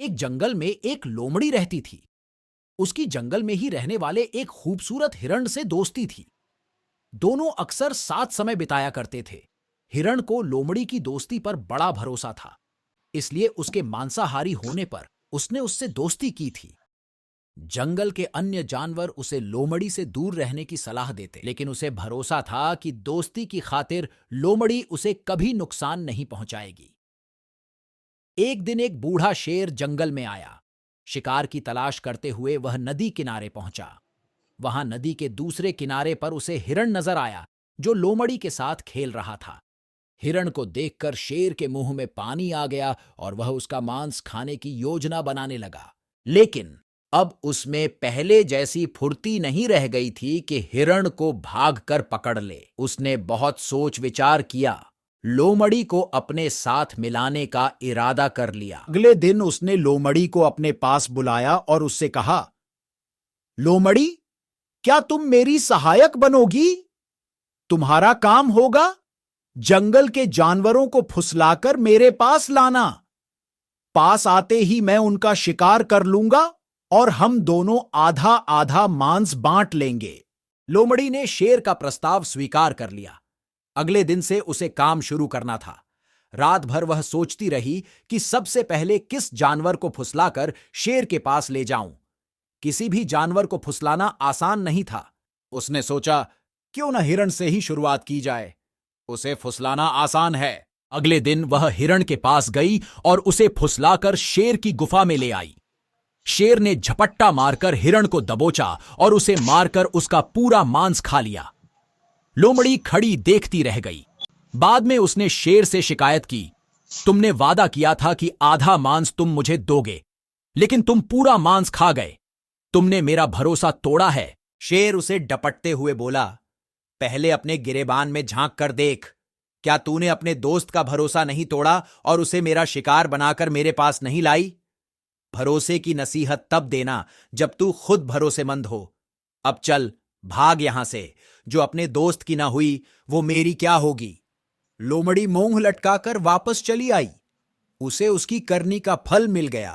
एक जंगल में एक लोमड़ी रहती थी। उसकी जंगल में ही रहने वाले एक खूबसूरत हिरण से दोस्ती थी। दोनों अक्सर साथ समय बिताया करते थे। हिरण को लोमड़ी की दोस्ती पर बड़ा भरोसा था, इसलिए उसके मांसाहारी होने पर उसने उससे दोस्ती की थी। जंगल के अन्य जानवर उसे लोमड़ी से दूर रहने की सलाह देते, लेकिन उसे भरोसा था कि दोस्ती की खातिर लोमड़ी उसे कभी नुकसान नहीं पहुंचाएगी। एक दिन एक बूढ़ा शेर जंगल में आया। शिकार की तलाश करते हुए वह नदी किनारे पहुंचा। वहां नदी के दूसरे किनारे पर उसे हिरण नजर आया, जो लोमड़ी के साथ खेल रहा था। हिरण को देखकर शेर के मुंह में पानी आ गया और वह उसका मांस खाने की योजना बनाने लगा। लेकिन अब उसमें पहले जैसी फुर्ती नहीं रह गई थी कि हिरण को भागकर पकड़ ले। उसने बहुत सोच विचार किया, लोमड़ी को अपने साथ मिलाने का इरादा कर लिया। अगले दिन उसने लोमड़ी को अपने पास बुलाया और उससे कहा, लोमड़ी, क्या तुम मेरी सहायक बनोगी? तुम्हारा काम होगा जंगल के जानवरों को फुसलाकर मेरे पास लाना। पास आते ही मैं उनका शिकार कर लूंगा और हम दोनों आधा आधा मांस बांट लेंगे। लोमड़ी ने शेर का प्रस्ताव स्वीकार कर लिया। अगले दिन से उसे काम शुरू करना था। रात भर वह सोचती रही कि सबसे पहले किस जानवर को फुसलाकर शेर के पास ले जाऊं। किसी भी जानवर को फुसलाना आसान नहीं था। उसने सोचा, क्यों न हिरण से ही शुरुआत की जाए, उसे फुसलाना आसान है। अगले दिन वह हिरण के पास गई और उसे फुसलाकर शेर की गुफा में ले आई। शेर ने झपट्टा मारकर हिरण को दबोचा और उसे मारकर उसका पूरा मांस खा लिया। लोमड़ी खड़ी देखती रह गई। बाद में उसने शेर से शिकायत की, तुमने वादा किया था कि आधा मांस तुम मुझे दोगे, लेकिन तुम पूरा मांस खा गए। तुमने मेरा भरोसा तोड़ा है। शेर उसे डपटते हुए बोला, पहले अपने गिरेबान में झांक कर देख। क्या तूने अपने दोस्त का भरोसा नहीं तोड़ा और उसे मेरा शिकार बनाकर मेरे पास नहीं लाई? भरोसे की नसीहत तब देना जब तू खुद भरोसेमंद हो। अब चल, भाग यहां से। जो अपने दोस्त की ना हुई वो मेरी क्या होगी? लोमड़ी मोंह लटकाकर वापस चली आई। उसे उसकी करनी का फल मिल गया।